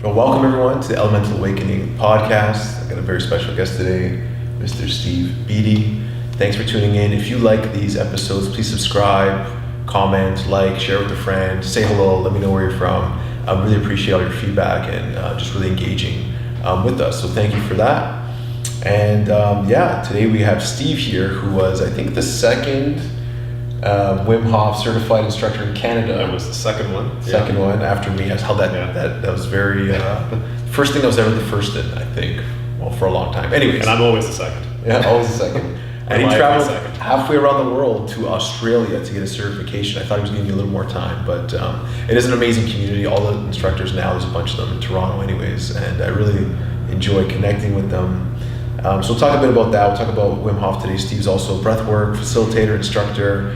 Well, welcome everyone to the Elemental Awakening podcast. I've got a very special guest today, Mr. Steve Beattie. Thanks for tuning in. If you like these episodes, please subscribe, comment, like, share with a friend, say hello, let me know where you're from. I really appreciate all your feedback and just really engaging with us. So thank you for that. And today we have Steve here, who was, I think, the second Wim Hof certified instructor in Canada. That was the second one. Second one after me. I held that was very first thing that was ever the first in, I think. Well, for a long time. Anyways. And I'm always the second. Yeah, always the second. And he traveled halfway around the world to Australia to get a certification. I thought he was giving me a little more time, but it is an amazing community. All the instructors now, there's a bunch of them in Toronto anyways, and I really enjoy connecting with them. So we'll talk a bit about that. We'll talk about Wim Hof today. Steve's also a breathwork facilitator, instructor.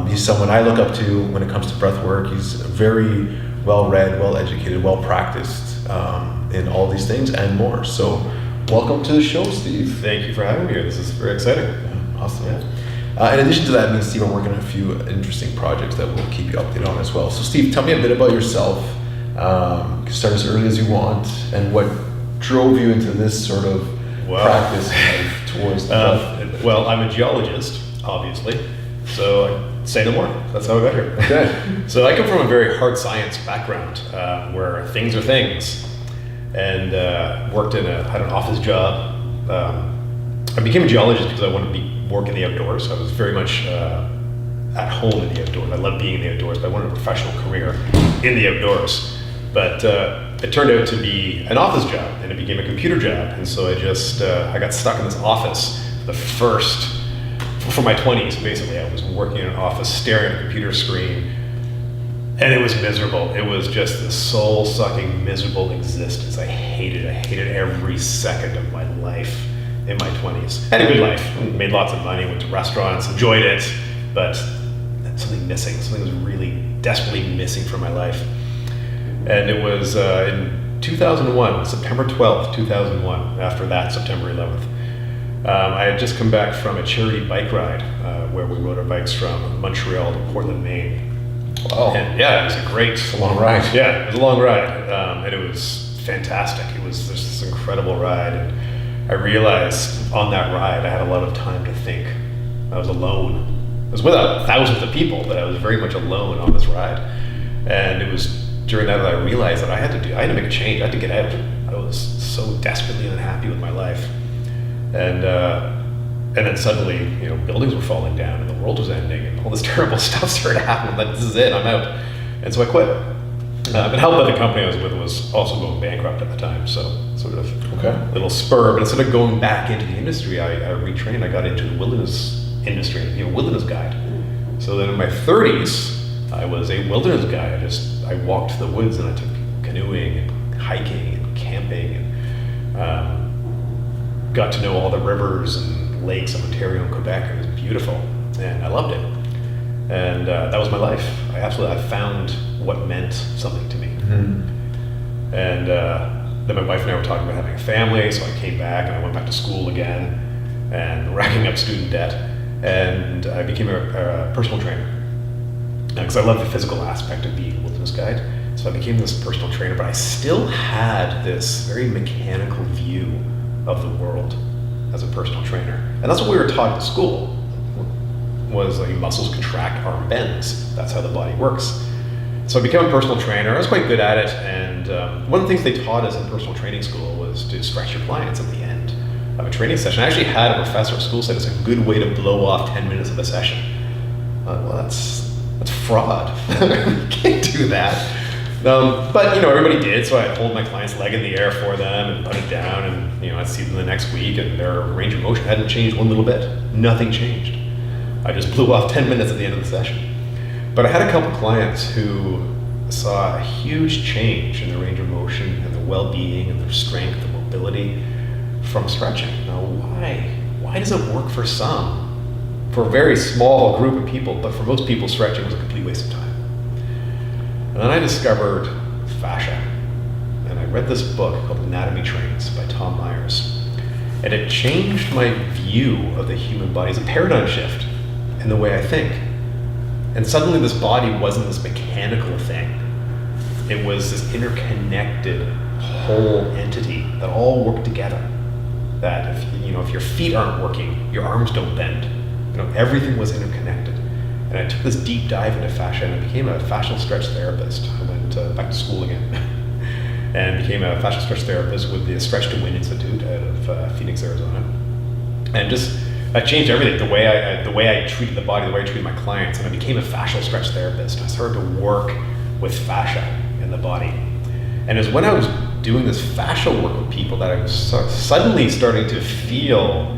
He's someone I look up to when it comes to breathwork. He's very well-read, well-educated, well-practiced in all these things and more. So welcome to the show, Steve. Thank you for having me here. This is very exciting. Yeah, awesome. Yeah. In addition to that, me and Steve are working on a few interesting projects that we'll keep you updated on as well. So Steve, tell me a bit about yourself. You can start as early as you want, and what drove you into this sort of practice towards the well, I'm a geologist, obviously, so I say no more. That's how I got here. Okay. So I come from a very hard science background, where things are things, and had an office job. I became a geologist because I wanted to work in the outdoors. I was very much at home in the outdoors. I love being in the outdoors, but I wanted a professional career in the outdoors. But it turned out to be an office job, and it became a computer job. And so I got stuck in this office for my 20s, basically. I was working in an office, staring at a computer screen, and it was miserable. It was just this soul-sucking, miserable existence. I hated every second of my life in my 20s. I had a good life, made lots of money, went to restaurants, enjoyed it, but something missing. Something was really desperately missing from my life. And it was in 2001, September 12th, 2001, after that, September 11th. I had just come back from a charity bike ride where we rode our bikes from Montreal to Portland, Maine. Wow. And yeah, it was a long ride. Yeah, it was a long ride, and it was fantastic. It was just this incredible ride, and I realized on that ride I had a lot of time to think. I was alone. I was with thousands of people, but I was very much alone on this ride. And it was during that I realized that I had to make a change. I had to get out. I was so desperately unhappy with my life, and then suddenly, buildings were falling down, and the world was ending, and all this terrible stuff started happening. Like, this is it, I'm out. And so I quit. And helped by the company I was with was also going bankrupt at the time, so sort of a little spur. But instead of going back into the industry, I retrained. I got into the wilderness industry, wilderness guide. So then in my 30s, I was a wilderness guide. I walked the woods, and I took canoeing and hiking and camping, and got to know all the rivers and lakes of Ontario and Quebec. It was beautiful, and I loved it. And that was my life. I found what meant something to me. Mm-hmm. And then my wife and I were talking about having a family, so I came back and I went back to school again and racking up student debt, and I became a personal trainer. Because I love the physical aspect of being a wilderness guide. So I became this personal trainer, but I still had this very mechanical view of the world as a personal trainer. And that's what we were taught at school, was like muscles contract, arm bends. That's how the body works. So I became a personal trainer. I was quite good at it. And one of the things they taught us in personal training school was to stretch your clients at the end of a training session. I actually had a professor at school say it's a good way to blow off 10 minutes of a session. Well, that's fraud. You can't do that. But everybody did, so I'd hold my client's leg in the air for them and put it down, and I'd see them the next week, and their range of motion hadn't changed one little bit. Nothing changed. I just blew off 10 minutes at the end of the session. But I had a couple clients who saw a huge change in their range of motion and their well-being and their strength and mobility from stretching. Now, why does it work for some? For a very small group of people, but for most people, stretching was a complete waste of time. And then I discovered fascia. And I read this book called Anatomy Trains by Tom Myers. And it changed my view of the human body. It's a paradigm shift in the way I think. And suddenly this body wasn't this mechanical thing. it was this interconnected whole entity that all worked together. That if your feet aren't working, your arms don't bend. Everything was interconnected. And I took this deep dive into fascia, and I became a fascial stretch therapist. I went back to school again, and became a fascial stretch therapist with the Stretch to Win Institute out of Phoenix, Arizona. And that changed everything. The way I treated the body, the way I treated my clients, and I became a fascial stretch therapist. I started to work with fascia in the body. And it was when I was doing this fascial work with people that I was suddenly starting to feel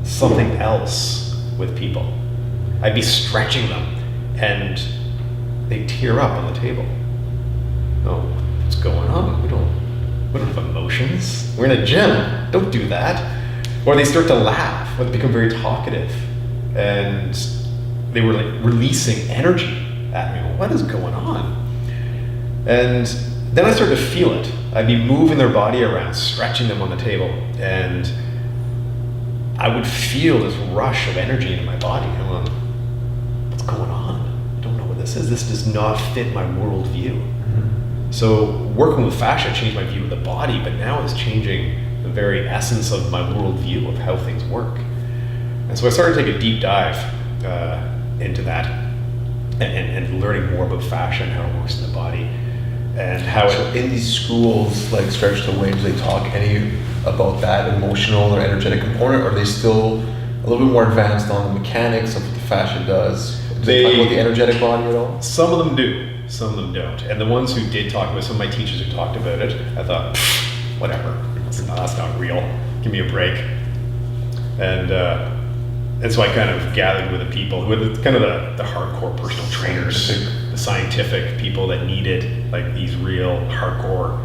something else with people. I'd be stretching them, and they'd tear up on the table. Oh, what's going on? We don't have emotions. We're in a gym. Don't do that. Or they start to laugh, or they become very talkative, and they were like releasing energy at me. What is going on? And then I started to feel it. I'd be moving their body around, stretching them on the table, and I would feel this rush of energy into my body. I'm like, what's going on? I don't know what this is. This does not fit my worldview. Mm-hmm. So working with fascia changed my view of the body, but now it's changing the very essence of my worldview of how things work. And so I started to take a deep dive into that and learning more about fascia and how it works in the body. And how in these schools like Stretch to Win, do they talk any about that emotional or energetic component, or are they still a little bit more advanced on the mechanics of what the fascia does? Do they talk about the energetic body at all? Some of them do, some of them don't. And the ones who did talk about, some of my teachers who talked about it, I thought, whatever, that's not real. Give me a break. And so I kind of gathered with the people who were kind of the hardcore personal trainers, the scientific people that needed like these real hardcore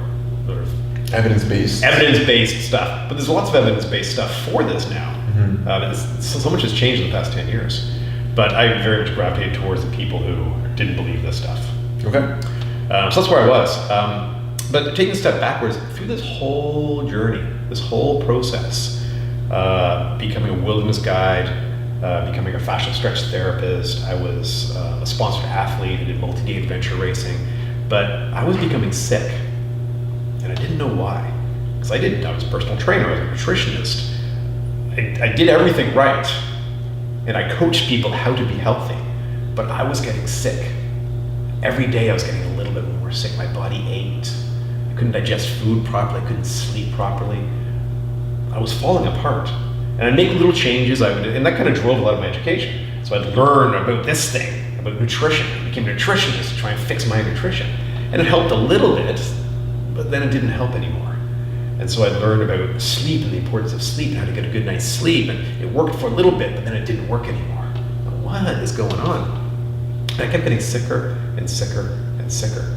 sort of evidence-based stuff. But there's lots of evidence-based stuff for this now. Mm-hmm. So much has changed in the past 10 years. But I very much gravitated towards the people who didn't believe this stuff. Okay. So that's where I was. But taking a step backwards, through this whole journey, this whole process, becoming a wilderness guide, becoming a fascial stretch therapist, I was a sponsored athlete, I did multi-day adventure racing, but I was becoming sick, and I didn't know why. Because I was a personal trainer, I was a nutritionist. I did everything right, and I coached people how to be healthy, but I was getting sick. Every day I was getting a little bit more sick. My body ached. I couldn't digest food properly, I couldn't sleep properly. I was falling apart. And I'd make little changes, and that kind of drove a lot of my education. So I'd learn about this thing, about nutrition. I became a nutritionist to try and fix my nutrition. And it helped a little bit, but then it didn't help anymore. And so I learned about sleep and the importance of sleep and how to get a good night's sleep. And it worked for a little bit, but then it didn't work anymore. What is going on? And I kept getting sicker and sicker and sicker.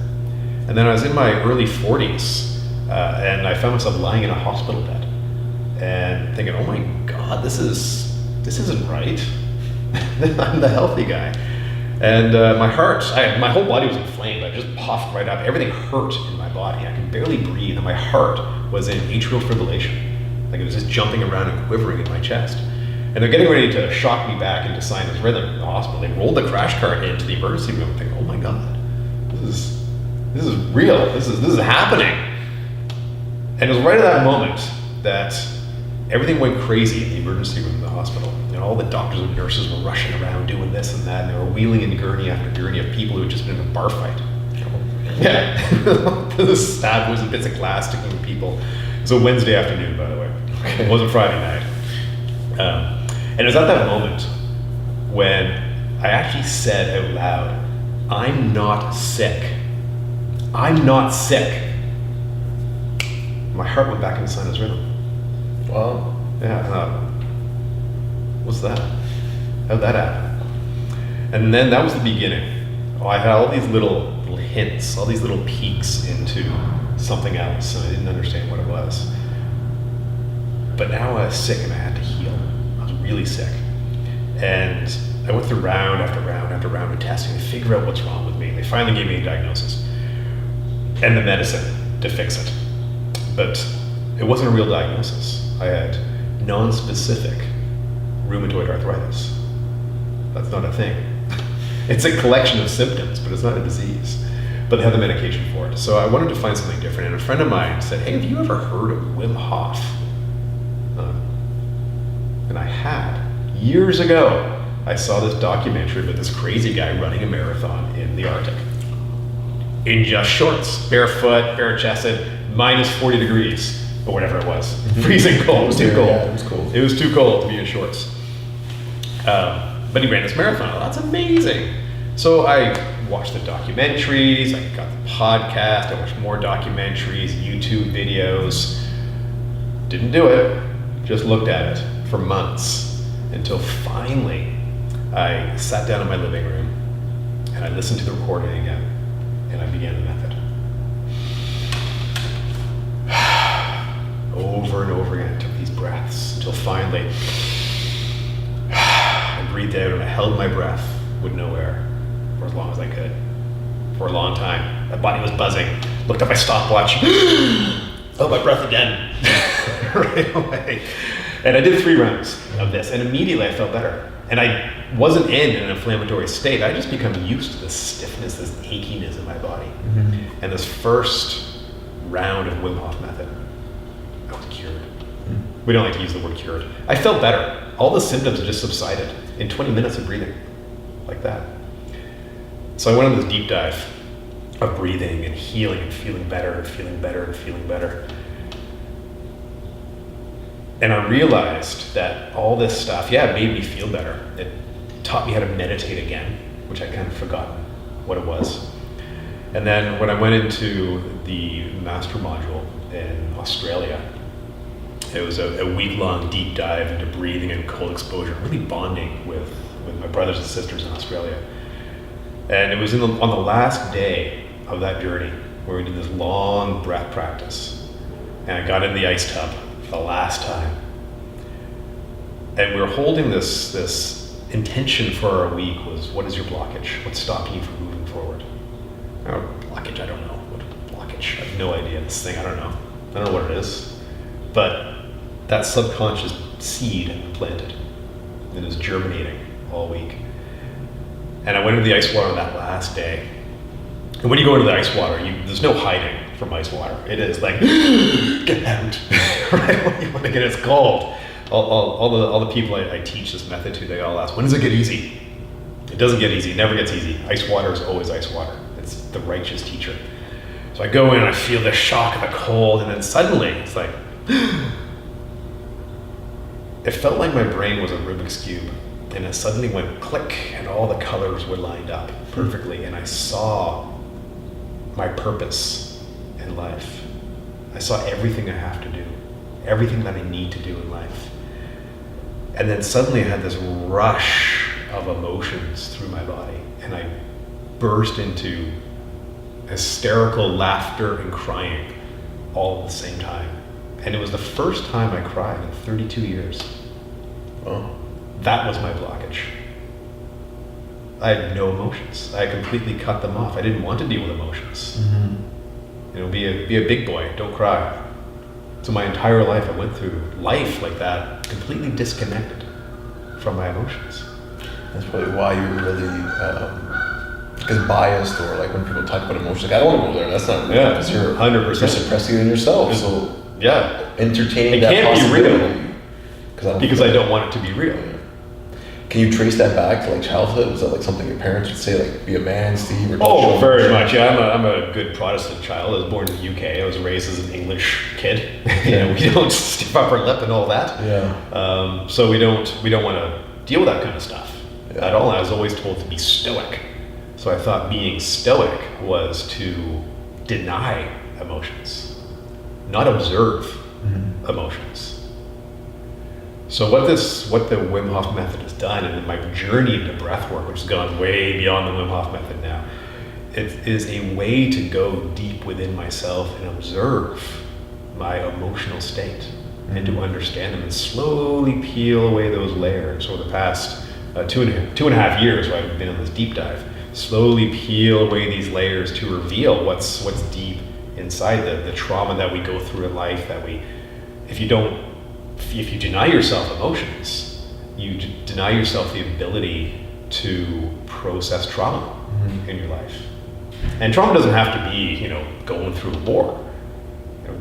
And then I was in my early 40s, and I found myself lying in a hospital bed and thinking, oh my God, this isn't right. I'm the healthy guy. And my whole body was inflamed. I just puffed right up. Everything hurt in my body. I could barely breathe, and my heart was in atrial fibrillation. Like it was just jumping around and quivering in my chest. And they're getting ready to shock me back into sinus rhythm in the hospital. They rolled the crash cart into the emergency room, thinking, oh my God, this is real. This is happening. And it was right at that moment that everything went crazy in the emergency room in the hospital. All the doctors and nurses were rushing around doing this and that, and they were wheeling in gurney after gurney of people who had just been in a bar fight. Yeah, this stab was bits of glass sticking to people. It was a Wednesday afternoon, by the way. It wasn't Friday night. And it was at that moment when I actually said out loud, I'm not sick. I'm not sick. My heart went back into sinus rhythm. Wow. Yeah, what's that? How'd that happen? And then that was the beginning. I had all these little hints, all these little peeks into something else, and I didn't understand what it was. But now I was sick and I had to heal. I was really sick. And I went through round after round after round of testing to figure out what's wrong with me. They finally gave me a diagnosis and the medicine to fix it. But it wasn't a real diagnosis. I had non-specific rheumatoid arthritis. That's not a thing. It's a collection of symptoms, but it's not a disease. but they have the medication for it. So I wanted to find something different. And a friend of mine said, "Hey, have you ever heard of Wim Hof?" And I had. Years ago, I saw this documentary about this crazy guy running a marathon in the Arctic. In just shorts, barefoot, bare-chested, minus 40 degrees, or whatever it was. Freezing cold, it was too cold. Yeah, it was cold. It was too cold to be in shorts. But he ran this marathon. That's amazing. So I watched the documentaries, I got the podcast, I watched more documentaries, YouTube videos. Didn't do it, just looked at it for months until finally I sat down in my living room and I listened to the recording again and I began the method. Over and over again, I took these breaths until finally I breathed out and I held my breath with no air for as long as I could. For a long time. My body was buzzing. Looked at my stopwatch. Oh, my breath again. Right away. And I did 3 rounds of this, and immediately I felt better. And I wasn't in an inflammatory state. I just become used to this stiffness, this achiness in my body. Mm-hmm. And this first round of Wim Hof method, I was cured. Mm-hmm. We don't like to use the word cured. I felt better. All the symptoms just subsided in 20 minutes of breathing, like that. So I went on this deep dive of breathing and healing and feeling better and feeling better and feeling better. And I realized that all this stuff, it made me feel better. It taught me how to meditate again, which I'd kind of forgotten what it was. And then when I went into the master module in Australia, it was a week-long deep dive into breathing and cold exposure, really bonding with my brothers and sisters in Australia. And it was on the last day of that journey where we did this long breath practice. And I got in the ice tub for the last time. And we were holding this intention for our week was, what is your blockage? What's stopping you from moving forward? Blockage, I don't know. What blockage? I have no idea. This thing, I don't know. I don't know what it is. But that subconscious seed planted and it was germinating all week. And I went into the ice water on that last day. And when you go into the ice water, there's no hiding from ice water. It is like, get out, right? When it gets cold. All the people I teach this method to, they all ask, when does it get easy? It doesn't get easy, it never gets easy. Ice water is always ice water. It's the righteous teacher. So I go in and I feel the shock of the cold, and then suddenly it's like, it felt like my brain was a Rubik's Cube. And it suddenly went click, and all the colors were lined up perfectly, and I saw my purpose in life. I saw everything I have to do, everything that I need to do in life. And then suddenly I had this rush of emotions through my body, and I burst into hysterical laughter and crying all at the same time. And it was the first time I cried in 32 years. Oh. That was my blockage. I had no emotions. I completely cut them off. I didn't want to deal with emotions. Mm-hmm. Be a big boy, don't cry. So my entire life I went through life like that, completely disconnected from my emotions. That's probably why you were really biased, or like when people talk about emotions, like I don't want to go there, that's not real. Yeah, because you're 100%. You're suppressing it in yourself. So entertaining that possibility. It can't be real. Because I don't want it to be real. Can you trace that back to like childhood? Was that like something your parents would say, like be a man, Steve? Or oh, very much. Yeah, I'm a good Protestant child. I was born in the UK. I was raised as an English kid. We don't stiff up our lip and all that. Yeah. So we don't want to deal with that kind of stuff at all. I was always told to be stoic. So I thought being stoic was to deny emotions, not observe emotions. So what the Wim Hof method has done, and in my journey into breathwork, which has gone way beyond the Wim Hof method now, it is a way to go deep within myself and observe my emotional state and to understand them and slowly peel away those layers. Over the past 2.5 years, where I've been on this deep dive, slowly peel away these layers to reveal what's deep inside the trauma that we go through in life. That if you deny yourself emotions, you deny yourself the ability to process trauma in your life. And trauma doesn't have to be, going through a war.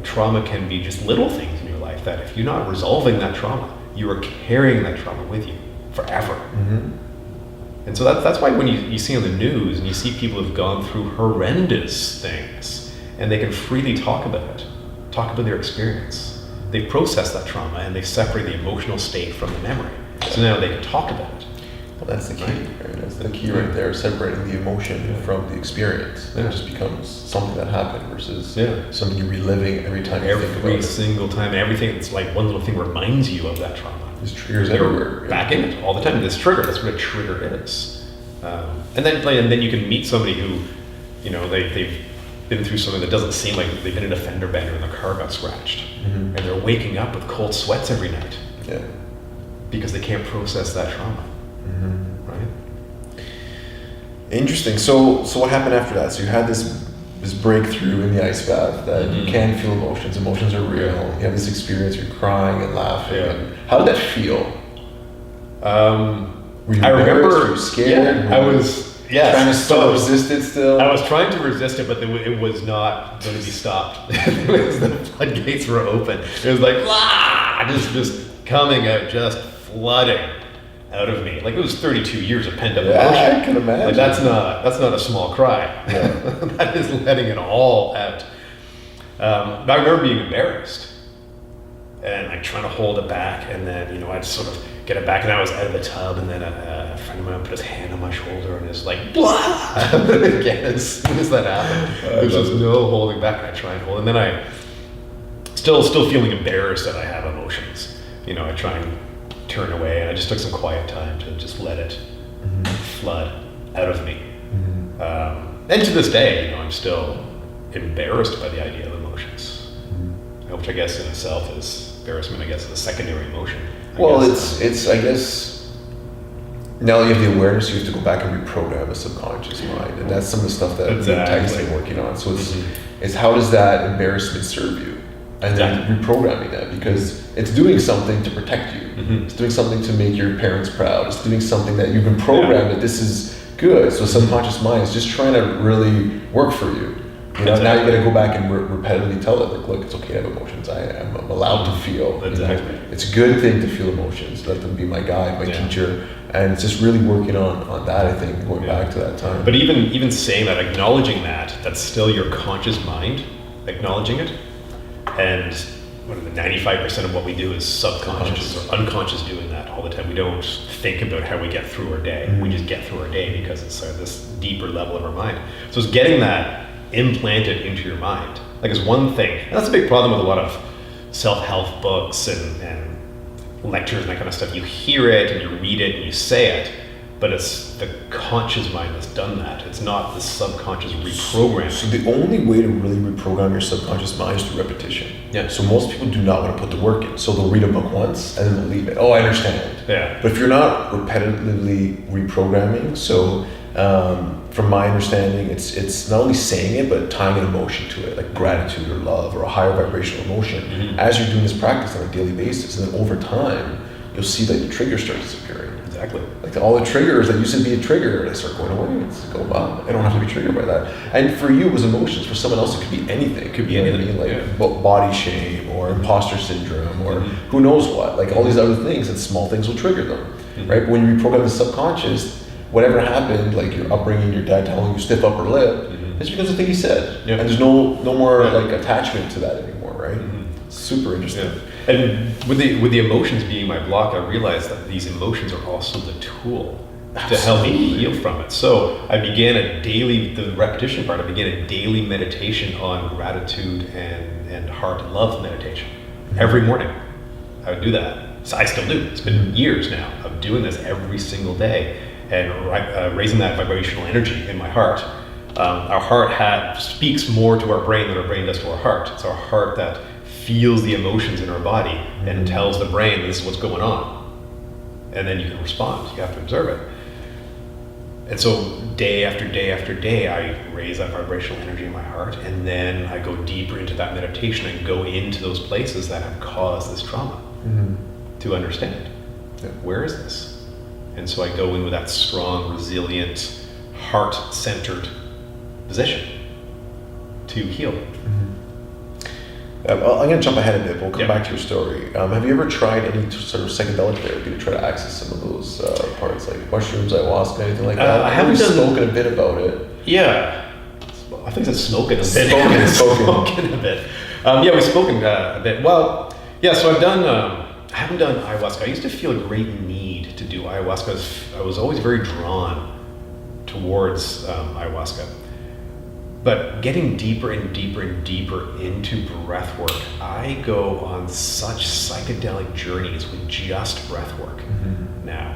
Trauma can be just little things in your life that if you're not resolving that trauma, you are carrying that trauma with you forever. Mm-hmm. And so that's why when you see on the news and you see people who've gone through horrendous things and they can freely talk about their experience. They've processed that trauma and they separate the emotional state from the memory. So now they can talk about it. Well, that's the key, right? That's the key right there, separating the emotion from the experience. Then it just becomes something that happened versus something you're reliving every time you think about it. Every single time, everything, it's like one little thing reminds you of that trauma. There's triggers everywhere. Back in it all the time. This trigger, that's what a trigger is. And then you can meet somebody who, they've been through something that doesn't seem like they've been in a fender bender and the car got scratched. Mm-hmm. And they're waking up with cold sweats every night. Yeah. Because they can't process that trauma. Mm-hmm. Right? Interesting. So what happened after that? So you had this breakthrough in the ice bath that you can feel emotions. Emotions are real. You have this experience. You're crying and laughing. Yeah. And how did that feel? Were you I remember. Were you scared? Yeah, I was. Yes. Trying to still resist it still? I was trying to resist it, but it was not going to be stopped. The floodgates were open. It was like, just coming out, just flooding out of me. Like it was 32 years of pent up emotion. I can imagine. Like that's not a small cry. Yeah. That is letting it all out. I remember being embarrassed and like trying to hold it back, and then I'd sort of get it back, and I was out of the tub, and then a friend of mine put his hand on my shoulder and is like, blah! Again, as soon as that happened, there's just no holding back, and I try and hold, and then I still feeling embarrassed that I have emotions. I try and turn away, and I just took some quiet time to just let it flood out of me. Mm-hmm. And to this day, I'm still embarrassed by the idea of emotions, which I guess in itself is embarrassment. I guess is a secondary emotion. It's I guess now that you have the awareness, you have to go back and reprogram the subconscious mind, and that's some of the stuff that Tag's been working on. So it's how does that embarrassment serve you, and then reprogramming that, because it's doing something to protect you. Mm-hmm. It's doing something to make your parents proud. It's doing something that you've been programmed that this is good. So subconscious mind is just trying to really work for you. Now you got to go back and repetitively tell it, like, look, it's okay to have emotions. I'm allowed to feel. Exactly. It's a good thing to feel emotions. Let them be my guide, my teacher, and it's just really working on that. I think going back to that time. But even saying that, acknowledging that's still your conscious mind, acknowledging it, and 95% of what we do is subconscious or unconscious doing that all the time. We don't think about how we get through our day. We just get through our day because it's this deeper level of our mind. So it's getting that implanted into your mind. Like it's one thing, and that's a big problem with a lot of self-help books and lectures and that kind of stuff. You hear it and you read it and you say it, but it's the conscious mind that's done that. It's not the subconscious reprogramming. So the only way to really reprogram your subconscious mind is through repetition. Yeah. So most people do not want to put the work in. So they'll read a book once and then they'll leave it. Oh, I understand. Yeah. But if you're not repetitively reprogramming, so from my understanding, it's not only saying it, but tying an emotion to it, like gratitude or love or a higher vibrational emotion, as you're doing this practice on a daily basis. And then over time, you'll see that the triggers start disappearing. Exactly. Like all the triggers that used to be a trigger, they start going away. It's like, oh wow, I don't have to be triggered by that. And for you, it was emotions. For someone else, it could be anything. It could be anything, like body shame or imposter syndrome or who knows what. Like all these other things, and small things will trigger them, right? But when you reprogram the subconscious, whatever happened, like your upbringing, your dad telling you stiff upper lip, it's because of the thing he said. And there's no more like attachment to that anymore, right? Super interesting. Yeah. And with the emotions being my block, I realized that these emotions are also the tool to help me heal from it. So I began the repetition part, I began a daily meditation on gratitude and heart love meditation. Every morning I would do that. So I still do. It's been years now of doing this every single day and raising that vibrational energy in my heart. Our heart speaks more to our brain than our brain does to our heart. It's our heart that feels the emotions in our body and tells the brain this is what's going on. And then you can respond. You have to observe it. And so day after day after day, I raise that vibrational energy in my heart, and then I go deeper into that meditation and go into those places that have caused this trauma to understand. Where is this? And so I go in with that strong, resilient, heart-centered position to heal. I'm going to jump ahead a bit, but we'll come Yeah. back to your story. Have you ever tried any sort of psychedelic therapy to try to access some of those parts, like mushrooms, ayahuasca, anything like that? I haven't spoken a bit about it. Yeah. I think it's smoking a bit. Spoken. A bit. Yeah, we've spoken a bit. Well, yeah, so I haven't done ayahuasca. I used to feel a great need to do ayahuasca. I was always very drawn towards ayahuasca. But getting deeper and deeper and deeper into breath work, I go on such psychedelic journeys with just breath work now.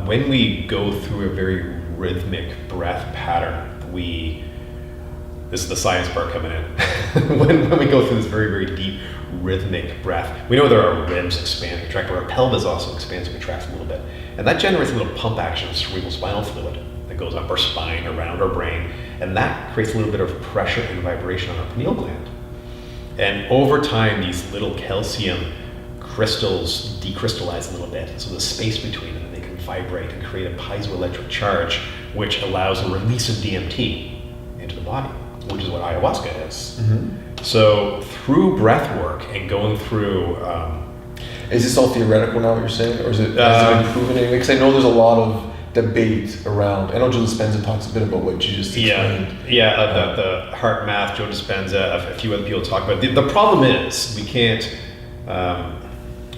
When we go through a very rhythmic breath pattern, this is the science part coming in. when we go through this very, very deep rhythmic breath, we know that our ribs expand and contract, but our pelvis also expands and contracts a little bit. And that generates a little pump action of cerebral spinal fluid that goes up our spine, around our brain, and that creates a little bit of pressure and vibration on our pineal gland. And over time, these little calcium crystals decrystallize a little bit, so the space between them, they can vibrate and create a piezoelectric charge, which allows a release of DMT into the body, which is what ayahuasca is. So through breath work and going through... Is this all theoretical now, what you're saying? Or has it been proven anyway? Because I know there's a lot of debate around... I know Joe Dispenza talks a bit about what you just explained. The heart math, Joe Dispenza, a few other people talk about it. The problem is we can't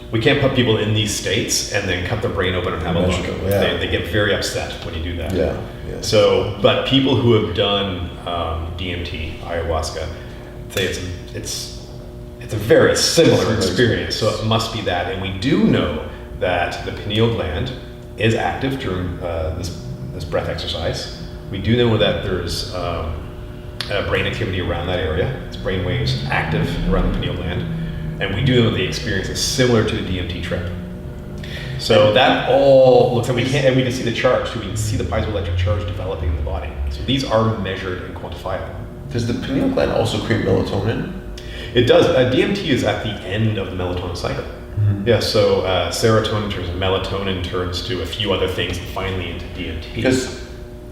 put people in these states and then cut their brain open and have a look. Yeah. They get very upset when you do that. Yeah. So, but people who have done DMT, ayahuasca, say it's a very similar experience. So it must be that. And we do know that the pineal gland is active during this breath exercise. We do know that there's brain activity around that area. It's brain waves active around the pineal gland. And we do know the experience is similar to the DMT trip. So that all looks, and we can see the charge, so we can see the piezoelectric charge developing in the body. So these are measured and quantifiable. Does the pineal gland also create melatonin? It does. DMT is at the end of the melatonin cycle. Yeah, so serotonin turns to melatonin, turns to a few other things, and finally into DMT. Because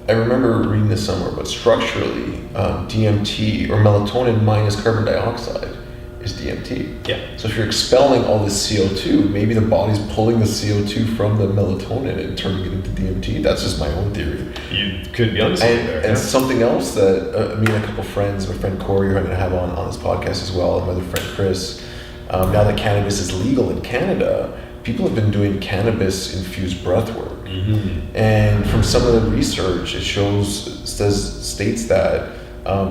I remember reading this somewhere, but structurally, DMT or melatonin minus carbon dioxide is DMT. Yeah. So if you're expelling all this CO2, maybe the body's pulling the CO2 from the melatonin and turning it into DMT. That's just my own theory. You could be on something there. And something else that me and a couple friends, my friend Corey, who I'm going to have on this podcast as well, and my other friend Chris, now that cannabis is legal in Canada, people have been doing cannabis-infused breath work. And from some of the research, it states that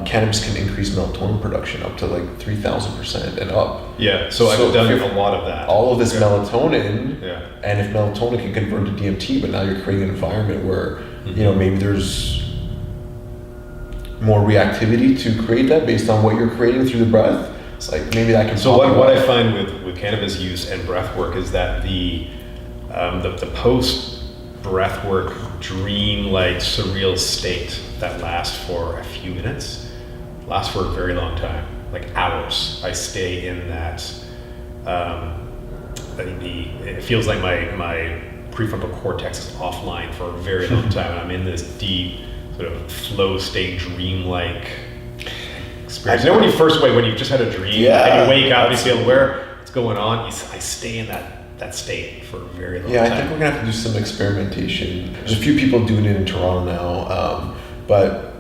cannabis can increase melatonin production up to like 3,000% and up. Yeah, so I've done a lot of that. All of this melatonin, and if melatonin can convert to DMT, but now you're creating an environment where maybe there's more reactivity to create that based on what you're creating through the breath. It's like maybe that can. So what I find with cannabis use and breath work is that the post breath work dream-like surreal state that lasts for a few minutes lasts for a very long time, like hours. I stay in that. It feels like my prefrontal cortex is offline for a very long time, and I'm in this deep sort of flow state, dream-like experience. When you first wake, when you've just had a dream and you wake up and you feel where it's going on, I stay in that state for a very long time. Yeah, I think we're gonna have to do some experimentation. There's a few people doing it in Toronto now, but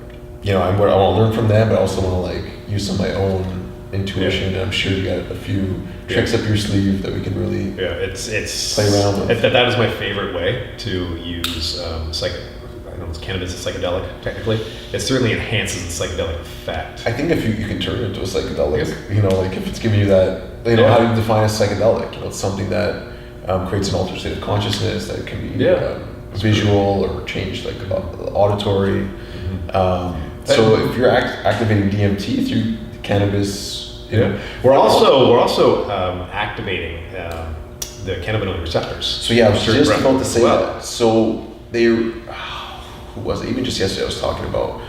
I want to learn from them, but I also want to use some of my own intuition. And I'm sure you got a few tricks up your sleeve that we can really play around with. That is my favorite way to use I know it's cannabis is psychedelic technically. It certainly enhances the psychedelic effect. I think if you can turn it into a psychedelic, if it's giving you that, how do you define a psychedelic? It's something that creates an altered state of consciousness that can be visual or change auditory. So if you're activating DMT through cannabis, we're also activating the cannabinoid receptors. So I was just about to say that. So who was it? Even just yesterday I was talking about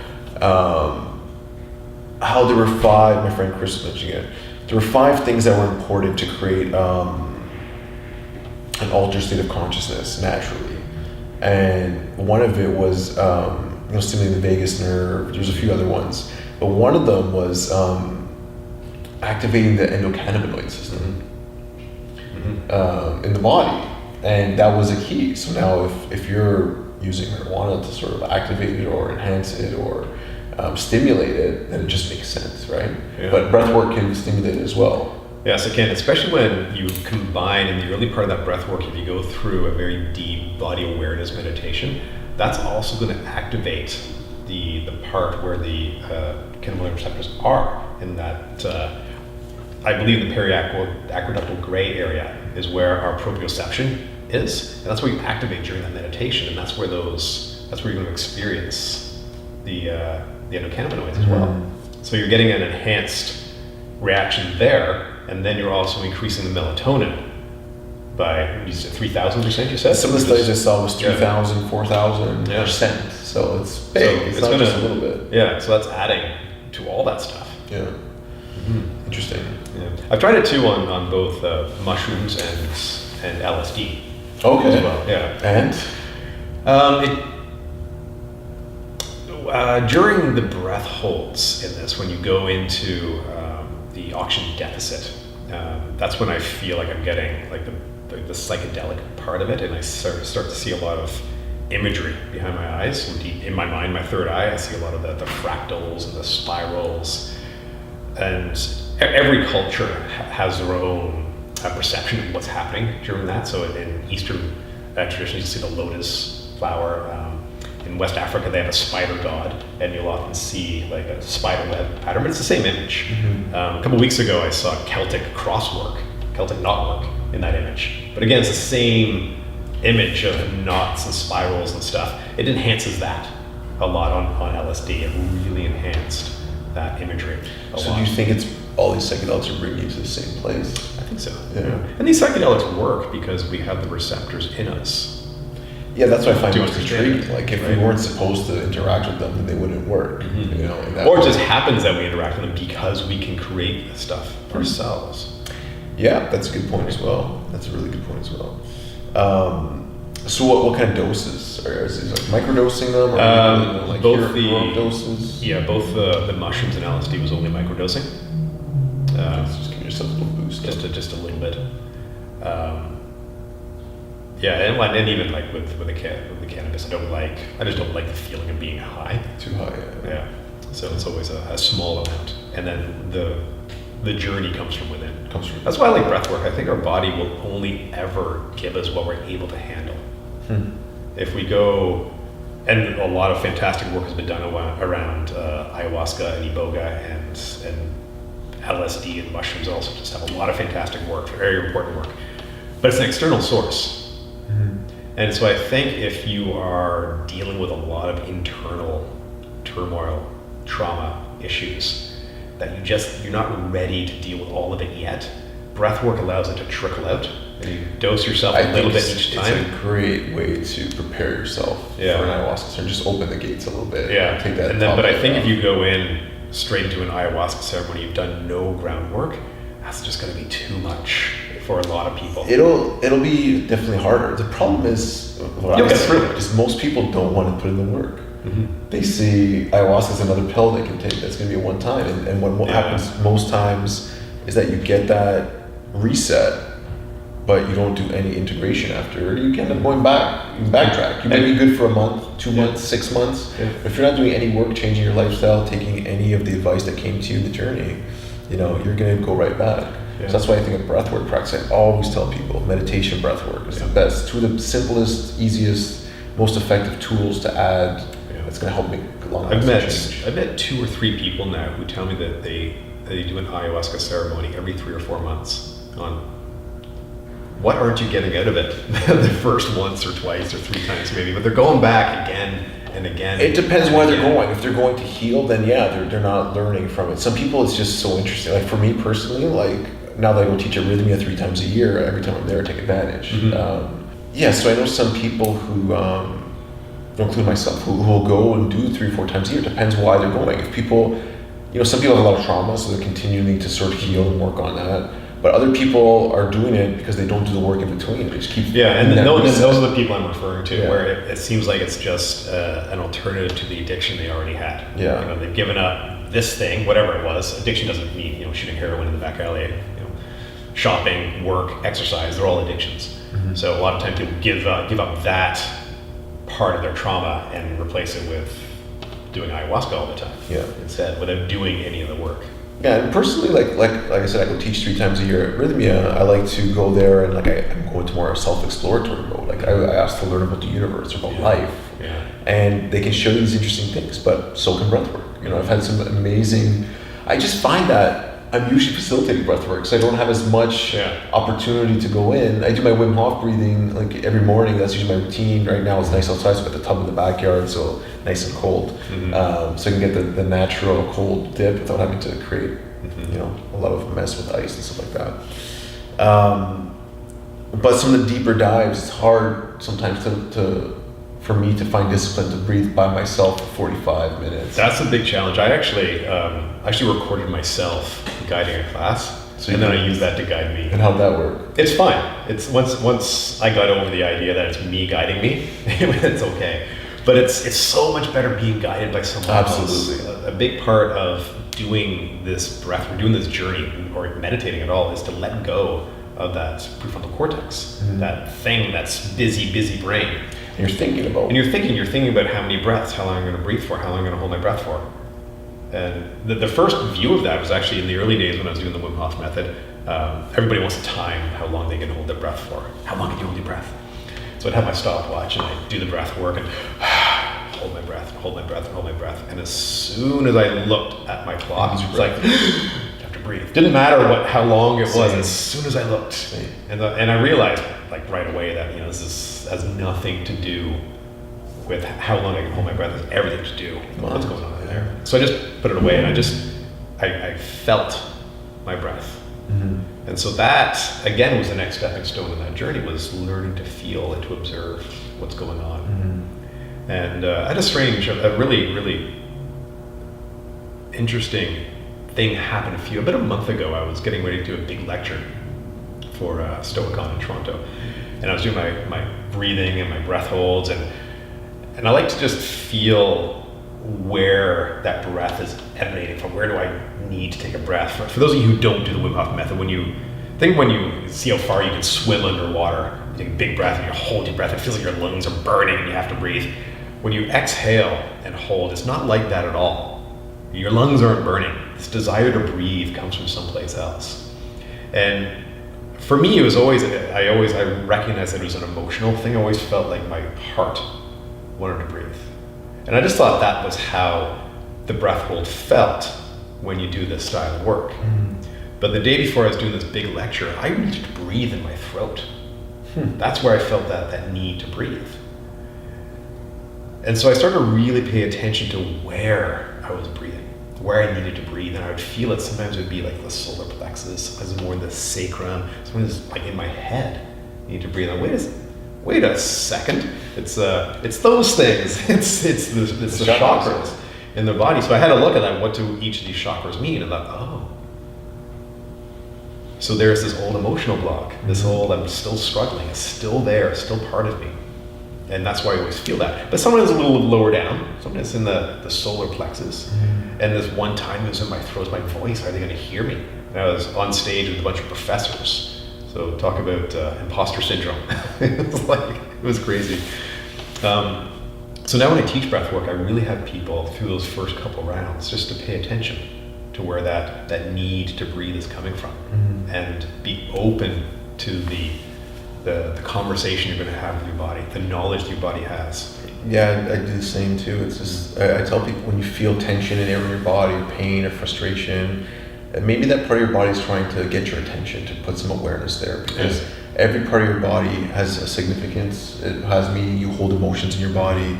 how there were 5, my friend Chris was mentioning it, there were 5 things that were important to create an altered state of consciousness naturally. And one of it was stimulating the vagus nerve. There's a few other ones, but one of them was activating the endocannabinoid system in the body, and that was a key. So now, if you're using marijuana to sort of activate it or enhance it or stimulate it, then it just makes sense, right? Yeah. But breath work can stimulate it as well. Yes, it can, especially when you combine in the early part of that breath work, if you go through a very deep body awareness meditation, that's also going to activate the part where the cannabinoid receptors are in that, I believe the periaqueductal gray area is where our proprioception is, and that's where you activate during that meditation, and that's where you're going to experience the endocannabinoids as well. So you're getting an enhanced reaction there, and then you're also increasing the melatonin by 3,000%, you said? Some of the studies I saw was 3,000, 4,000%. So it's big. It's not just a little bit. Yeah, so that's adding to all that stuff. Yeah. Interesting. Yeah. I've tried it too on both mushrooms and LSD. Okay. As well. Yeah. And? During the breath holds in this, when you go into the oxygen deficit, that's when I feel like I'm getting like the psychedelic part of it, and I start to see a lot of imagery behind my eyes. In my mind, my third eye, I see a lot of the fractals and the spirals, and every culture has their own perception of what's happening during that. So in Eastern traditions, you see the lotus flower. In West Africa, they have a spider god, and you'll often see like a spider web pattern, but it's the same image. A couple weeks ago, I saw Celtic crosswork, Celtic knotwork in that image. But again, it's the same image of knots and spirals and stuff. It enhances that a lot on LSD. It really enhanced that imagery a lot. So do you think it's all these psychedelics are bringing you to the same place? I think so. Yeah. And these psychedelics work because we have the receptors in us. Yeah, that's what I find Do you most understand? intriguing. Like, if we weren't supposed to interact with them, then they wouldn't work. You know, in that Or it way. just happens that we interact with them because we can create the stuff ourselves. Yeah, that's a good point as well. That's a really good point as well. So what kind of doses? Is it like microdosing them? Or like Both heroic doses? Yeah, both the mushrooms and LSD was only microdosing. Just give yourself a little boost. Just a little bit. Yeah, and even like with the cannabis, I just don't like the feeling of being high. Too high, Yeah. So it's always a small amount, and then the journey comes from within. That's why I like breath work. I think our body will only ever give us what we're able to handle. If we go, and a lot of fantastic work has been done around ayahuasca and iboga and LSD and mushrooms also just have a lot of fantastic work, very important work. But it's an external source. And so I think if you are dealing with a lot of internal turmoil, trauma issues, that you're not ready to deal with all of it yet, breath work allows it to trickle out, and you dose yourself a little bit each time. It's a great way to prepare yourself for an ayahuasca ceremony. Just open the gates a little bit. Yeah. Take that. But I think if you go in straight into an ayahuasca ceremony, you've done no groundwork, that's just going to be too much for a lot of people. It'll be definitely harder. The problem is, most people don't want to put in the work. They see ayahuasca as another pill they can take that's going to be a one time, and what happens most times is that you get that reset, but you don't do any integration after. You end up going back. You backtrack. You may be good for a month, 2 months, 6 months. But if you're not doing any work, changing your lifestyle, taking any of the advice that came to you in the journey, you're going to go right back. So that's why I think of breathwork practice. I always tell people meditation breathwork is the best. Two of the simplest, easiest, most effective tools to add. That's going to help make I've met 2 or 3 people now who tell me that they do an ayahuasca ceremony every 3 or 4 months. On what aren't you getting out of it the first once or twice or 3 times maybe, but they're going back again and again. It depends where they're going. If they're going to heal, then they're not learning from it. Some people, it's just so interesting. Like for me personally, like now that I go teach arrhythmia 3 times a year, every time I'm there, I take advantage. So I know some people who, including myself, who will go and do 3 or 4 times a year. It depends why they're going. If people, some people have a lot of trauma, so they're continuing to sort of heal and work on that. But other people are doing it because they don't do the work in between. They just keep and those are the people I'm referring to, where it seems like it's just an alternative to the addiction they already had. Yeah. You know, they've given up this thing, whatever it was. Addiction doesn't mean, you know, shooting heroin in the back alley, you know, shopping, work, exercise. They're all addictions. Mm-hmm. So a lot of times people give up that part of their trauma and replace it with doing ayahuasca all the time. Yeah. Instead, without doing any of the work. Yeah, and personally, like I said, I go teach 3 times a year at Rhythmia. I like to go there and I'm going to more self-exploratory mode. Like I ask to learn about the universe, about life, and they can show you these interesting things. But so can breathwork. You know, I've had some amazing. I just find that I'm usually facilitating breathwork, so I don't have as much opportunity to go in. I do my Wim Hof breathing like every morning. That's usually my routine. Right now it's nice outside, so I've got the tub in the backyard, so nice and cold. Mm-hmm. So I can get the natural cold dip without having to create, you know, a lot of mess with ice and stuff like that. But some of the deeper dives, it's hard sometimes for me to find discipline to breathe by myself for 45 minutes. That's a big challenge. I actually recorded myself guiding a class, and then I use that to guide me. And how'd that work? It's fine. It's once I got over the idea that it's me guiding me, it's okay. But it's so much better being guided by someone else. Absolutely. A big part of doing this breath, or doing this journey, or meditating at all, is to let go of that prefrontal cortex, that thing that's busy brain. And you're thinking about how many breaths, how long I'm going to breathe for, how long I'm going to hold my breath for. And the first view of that was actually in the early days when I was doing the Wim Hof method. Everybody wants to time how long they can hold their breath for. How long can you hold your breath? So I'd have my stopwatch and I'd do the breath work and hold my breath, hold my breath, hold my breath. And as soon as I looked at my clock, it was like, you have to breathe. Didn't matter how long it was. As soon as I looked, and I realized like right away that, you know, this has nothing to do with how long I can hold my breath. It's everything to do with what's going on in there. So I just put it away and I felt my breath. Mm-hmm. And so that, again, was the next stepping stone in that journey, was learning to feel and to observe what's going on. Mm-hmm. And I had a really, really interesting thing happen about a month ago. I was getting ready to do a big lecture for StoiCon in Toronto. And I was doing my breathing and my breath holds, and I like to just feel where that breath is emanating from. Where do I need to take a breath? For those of you who don't do the Wim Hof method, when you see how far you can swim underwater, you take a big breath and you hold your breath, it feels like your lungs are burning and you have to breathe. When you exhale and hold, it's not like that at all. Your lungs aren't burning. This desire to breathe comes from someplace else. And for me, it was always, I recognized that it was an emotional thing. I always felt like my heart wanted to breathe. And I just thought that was how the breath hold felt when you do this style of work. Mm. But the day before I was doing this big lecture, I needed to breathe in my throat. That's where I felt that need to breathe. And so I started to really pay attention to where I was breathing, where I needed to breathe. And I would feel it. Sometimes it would be like the solar plexus, sometimes more in the sacrum, sometimes like in my head. You need to breathe. Wait a second. It's those things. It's the chakras in the body. So I had to look at that. What do each of these chakras mean? And I thought, oh. So there's this old emotional block. This old, I'm still struggling. It's still there. It's still part of me. And that's why I always feel that. But sometimes it's a little lower down. Sometimes it's in the solar plexus. Mm-hmm. And this one time it was in my throat, my voice. Are they going to hear me? And I was on stage with a bunch of professors. So talk about imposter syndrome. It was crazy. So now when I teach breathwork, I really have people through those first couple rounds just to pay attention to where that need to breathe is coming from, and be open to the conversation you're going to have with your body, the knowledge your body has. Yeah, I do the same too. It's just, I tell people, when you feel tension in your body, or pain or frustration, maybe that part of your body is trying to get your attention, to put some awareness there, because every part of your body has a significance. It has meaning. You hold emotions in your body,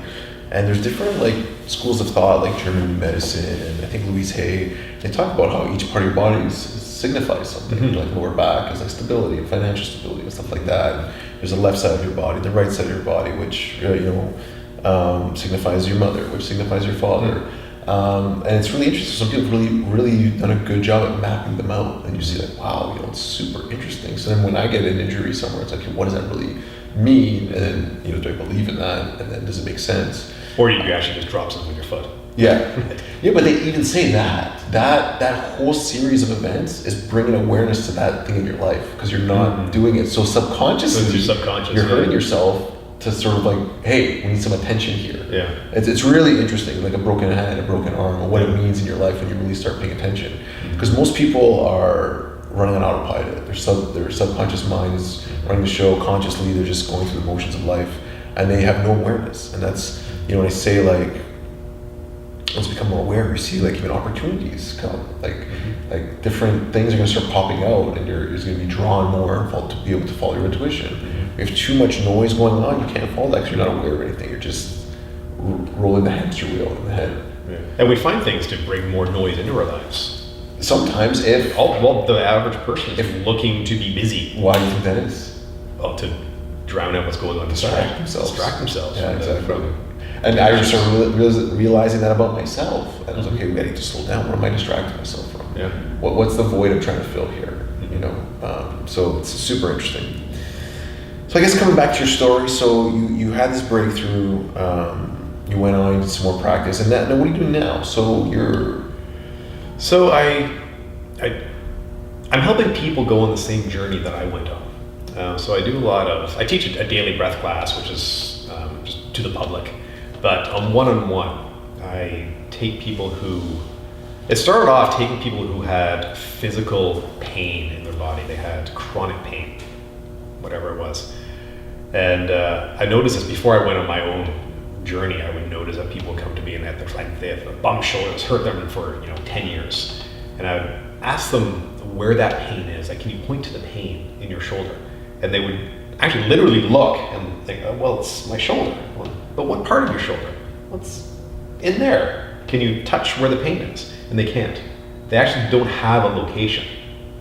and there's different schools of thought, like German medicine, and I think Louise Hay. They talk about how each part of your body signifies something. Mm-hmm. Like lower back is like stability and financial stability and stuff like that. And there's the left side of your body, the right side of your body, which signifies your mother, which signifies your father. And it's really interesting. Some people have really done a good job at mapping them out, and you see like, wow, it's super interesting. So then when I get an injury somewhere, it's like, what does that really mean? And then, do I believe in that? And then does it make sense? Or you actually just drop something with your foot. Yeah, but they even say that whole series of events is bringing awareness to that thing in your life, because you're not doing it. So subconsciously, you're hurting yourself to sort of like, hey, we need some attention here. Yeah, it's really interesting, like a broken hand, a broken arm, or what it means in your life when you really start paying attention. Because most people are running on autopilot. Their subconscious mind is running the show. Consciously, they're just going through the motions of life, and they have no awareness. And that's, when I say like, once you become more aware, you see like even opportunities come, like different things are going to start popping out, and you're going to be drawn more to be able to follow your intuition. If you have too much noise going on, you can't follow that because you're not aware of anything. You're just rolling the hamster wheel in the head. Yeah. And we find things to bring more noise into our lives. Sometimes if... the average person is looking to be busy. Why do you think that is? Well, to drown out what's going on. Distract themselves. Yeah, exactly. And I just started realizing that about myself. And I was like, okay, we gotta to slow down. What am I distracting myself from? Yeah. What's the void I'm trying to fill here? So it's super interesting. So I guess coming back to your story, so you had this breakthrough, you went on, you did some more practice, and now what are you doing now? I'm helping people go on the same journey that I went on. So I teach a daily breath class, which is just to the public. But on one-on-one, I take people it started off taking people who had physical pain in their body. They had chronic pain, whatever it was. And I noticed this before I went on my own journey. I would notice that people come to me and they have a bum shoulder that's hurt them for 10 years. And I would ask them where that pain is. Like, can you point to the pain in your shoulder? And they would actually literally look and think, oh, well, it's my shoulder. Well, but what part of your shoulder? What's in there? Can you touch where the pain is? And they can't. They actually don't have a location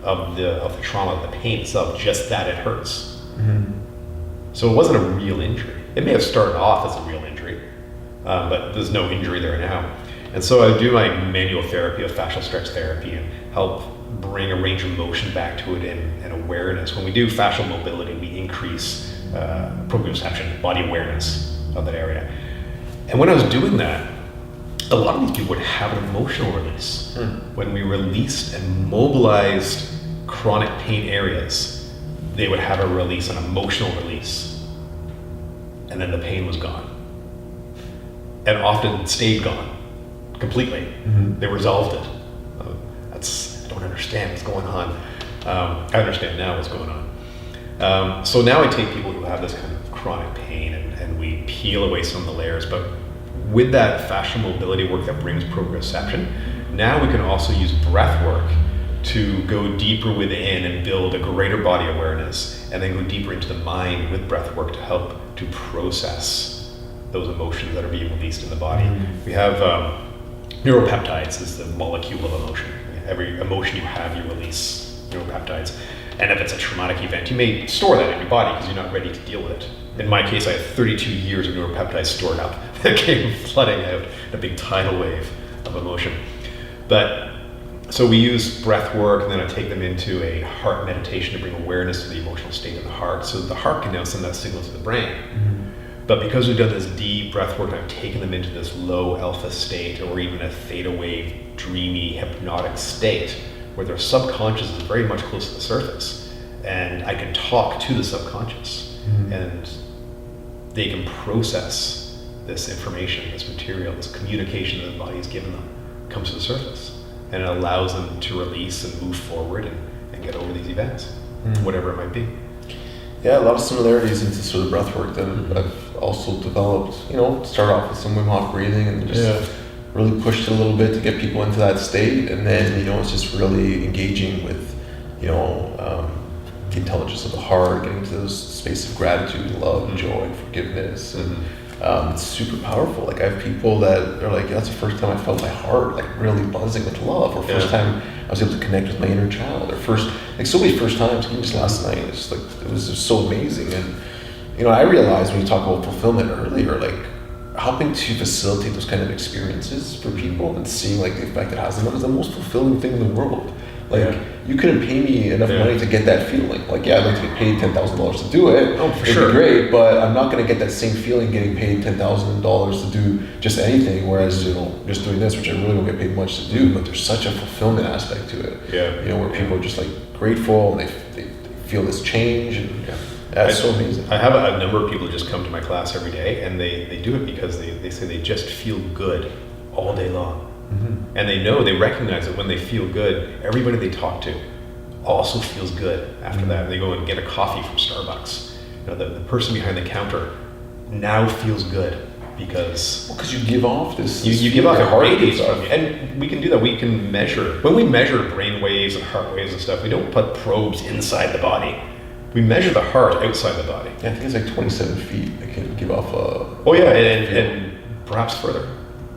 of the trauma, the pain itself, just that it hurts. Mm-hmm. So it wasn't a real injury. It may have started off as a real injury, but there's no injury there now. And so I do my manual therapy of fascial stretch therapy and help bring a range of motion back to it and awareness. When we do fascial mobility, we increase proprioception, body awareness of that area. And when I was doing that, a lot of these people would have an emotional release. When we released and mobilized chronic pain areas, they would have a release, an emotional release. And then the pain was gone. And often stayed gone completely. Mm-hmm. They resolved it. I don't understand what's going on. I understand now what's going on. So now I take people who have this kind of chronic pain and we peel away some of the layers, but with that fascial mobility work that brings proprioception, now we can also use breath work to go deeper within and build a greater body awareness, and then go deeper into the mind with breath work to help to process those emotions that are being released in the body. Mm-hmm. We have neuropeptides is the molecule of emotion. Every emotion you have, you release neuropeptides. And if it's a traumatic event, you may store that in your body because you're not ready to deal with it. In my case, I have 32 years of neuropeptides stored up that came flooding out in a big tidal wave of emotion. But so we use breath work, and then I take them into a heart meditation to bring awareness to the emotional state of the heart, so that the heart can now send that signal to the brain. Mm-hmm. But because we've done this deep breath work, and I've taken them into this low alpha state, or even a theta wave, dreamy, hypnotic state, where their subconscious is very much close to the surface, and I can talk to the subconscious, and they can process this information, this material, this communication that the body has given them, comes to the surface. And it allows them to release and move forward and get over these events, whatever it might be. Yeah, a lot of similarities into sort of breath work that I've also developed. Start off with some Wim Hof breathing and just really pushed it a little bit to get people into that state. And then, it's just really engaging with, the intelligence of the heart, getting into those space of gratitude, love, joy, forgiveness. And it's super powerful. Like, I have people that are like, that's the first time I felt my heart like really buzzing with love, or first time I was able to connect with my inner child, or so many first times. Even just last night, it was just so amazing. And I realized when you talk about fulfillment earlier, like helping to facilitate those kind of experiences for people and seeing like the effect it has on them is the most fulfilling thing in the world. Like, you couldn't pay me enough money to get that feeling. Like, yeah, I'd like to get paid $10,000 to do it. Oh, for It'd sure. be great, but I'm not going to get that same feeling getting paid $10,000 to do just anything. Whereas, you know, just doing this, which I really don't get paid much to do, but there's such a fulfillment aspect to it. Yeah. You know, where people are just like grateful and they feel this change, and that's so amazing. I have a number of people who just come to my class every day, and they do it because they say they just feel good all day long. Mm-hmm. And they recognize that when they feel good, everybody they talk to also feels good after that. They go and get a coffee from Starbucks. You know, the person behind the counter now feels good because you give off this you give off a radiation from you. And we can do that. We can measure. When we measure brain waves and heart waves and stuff, we don't put probes inside the body. We measure the heart outside the body. Yeah, I think it's like 27 feet. It can give off a... Oh yeah, and perhaps further.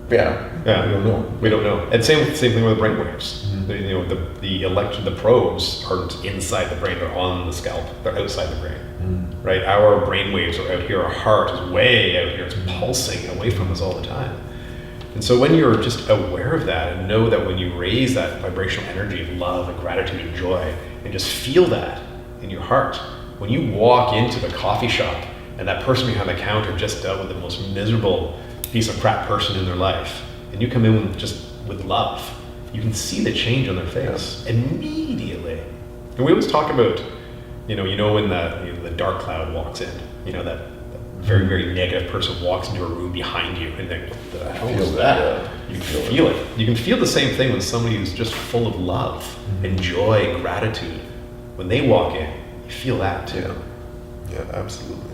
Yeah, we don't know. We don't know. And same thing with brain waves. Mm-hmm. The probes aren't inside the brain; they're on the scalp. They're outside the brain, right? Our brain waves are out here. Our heart is way out here. It's pulsing away from us all the time. And so when you're just aware of that and know that when you raise that vibrational energy of love and gratitude and joy, and just feel that in your heart, when you walk into the coffee shop and that person behind the counter just dealt with the most miserable piece of crap person in their life, and you come in with love, you can see the change on their face immediately. And we always talk about, you know when the dark cloud walks in, you know, that very, very negative person walks into a room behind you, and then what the hell is that? You can feel it. You can feel the same thing when somebody who's just full of love and joy, gratitude. When they walk in, you feel that too. Yeah, absolutely.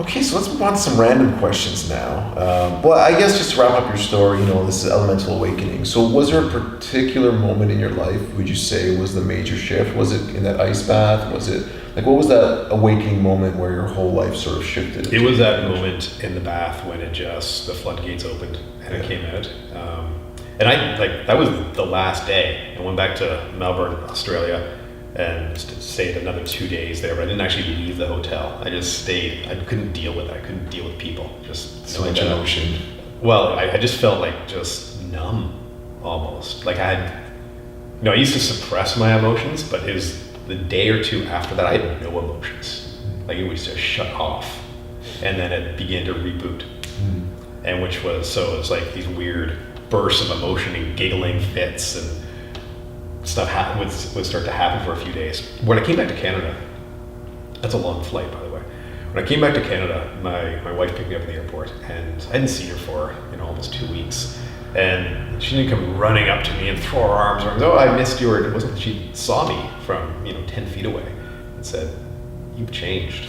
Okay, so let's move on to some random questions now. Well, I guess just to wrap up your story, you know, this is elemental awakening. So was there a particular moment in your life, would you say, was the major shift? Was it in that ice bath? Was it, like, what was that awakening moment where your whole life sort of shifted? It was that moment in the bath when the floodgates opened and it came out. And that was the last day. I went back to Melbourne, Australia, and stayed another 2 days there, but I didn't actually leave the hotel. I just stayed. I couldn't deal with it. I couldn't deal with people. Just so much emotion. Well, I just felt like just numb, almost. Like I used to suppress my emotions, but it was the day or two after that, I had no emotions. Like it was just shut off. And then it began to reboot. And so it's like these weird bursts of emotion and giggling fits and stuff would start to happen for a few days. When I came back to Canada, that's a long flight, by the way. When I came back to Canada, my wife picked me up at the airport, and I hadn't seen her for almost 2 weeks. And she didn't come running up to me and throw her arms around. Oh, I missed you. Or it wasn't. She saw me from 10 feet away and said, "You've changed."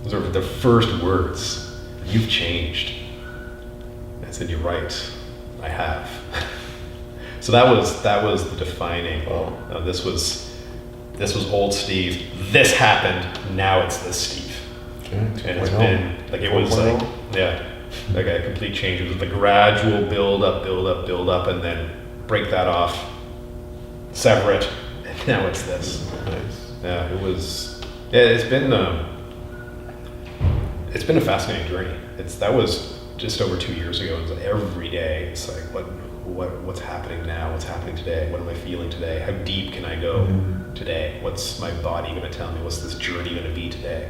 Those are the first words. "You've changed." I said, "You're right. I have." So that was the defining. This was old Steve. This happened. Now it's this Steve. Okay. And it's been like it was like a complete change. It was the gradual build up, and then break that off, sever it, and now it's this. Nice. Yeah, it was. Yeah, it's been a fascinating journey. That was just over 2 years ago. It was like every day. It's like what's happening now? What's happening today? What am I feeling today? How deep can I go today? What's my body going to tell me? What's this journey going to be today?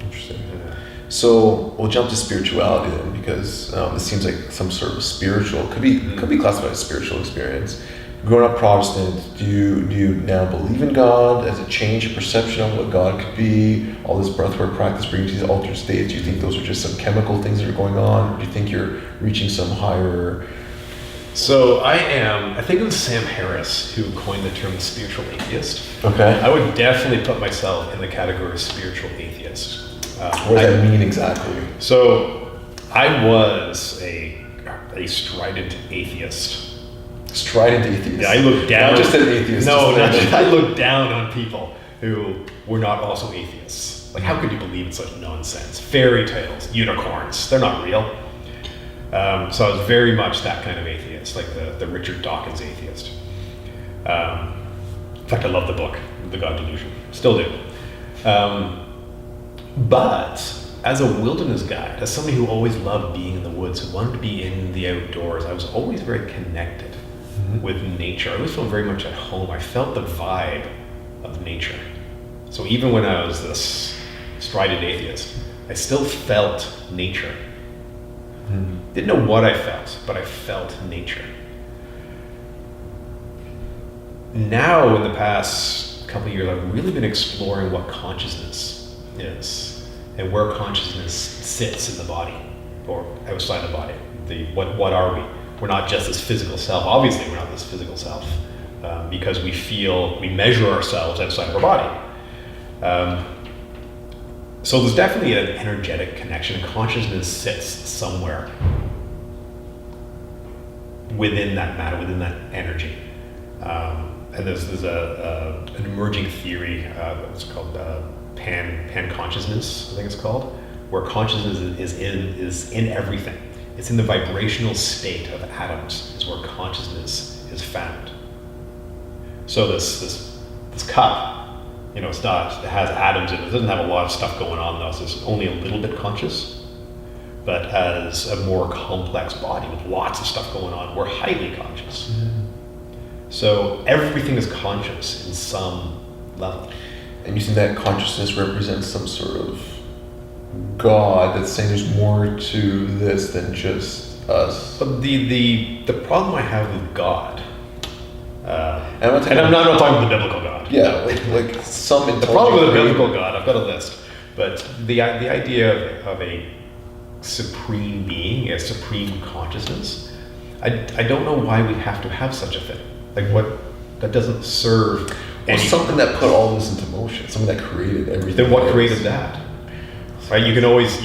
Interesting. Yeah. So we'll jump to spirituality then, because this seems like some sort of spiritual, could be classified as spiritual experience. Growing up Protestant, do you now believe in God? Has it changed your perception of what God could be? All this breathwork practice brings you to these altered states. Do you think those are just some chemical things that are going on? Do you think you're reaching some higher? So I think it was Sam Harris who coined the term spiritual atheist. Okay. I would definitely put myself in the category of spiritual atheist. What does that mean exactly? So I was a strident atheist. Strident atheist? Yeah, I looked down. Not just an atheist. No, I looked down on people who were not also atheists. Like, how could you believe in such nonsense? Fairy tales, unicorns, they're not real. So I was very much that kind of atheist, like the Richard Dawkins atheist. In fact, I love the book, The God Delusion. Still do. But as a wilderness guide, as somebody who always loved being in the woods, who wanted to be in the outdoors, I was always very connected with nature. I always felt very much at home. I felt the vibe of nature. So even when I was this strident atheist, I still felt nature. Didn't know what I felt, but I felt nature. Now, in the past couple of years, I've really been exploring what consciousness is and where consciousness sits in the body or outside the body. What are we? We're not just this physical self. Obviously, we're not this physical self because we measure ourselves outside of our body. So there's definitely an energetic connection. Consciousness sits somewhere within that matter, within that energy. And there's an emerging theory, it's called pan consciousness, I think it's called, where consciousness is in everything. It's in the vibrational state of atoms is where consciousness is found. So this cup, it has atoms in it. It doesn't have a lot of stuff going on though, so it's only a little bit conscious. But as a more complex body with lots of stuff going on, we're highly conscious. So everything is conscious in some level. And you think that consciousness represents some sort of God that's saying there's more to this than just us? But the problem I have with God, and I'm not talking about the biblical God. Yeah, like some. The problem with the biblical God, I've got a list, but the idea of a supreme being, a supreme consciousness, I don't know why we have to have such a thing. Like that doesn't serve. Well, something that put all this into motion, something that created everything. Then what created that? Right, you can always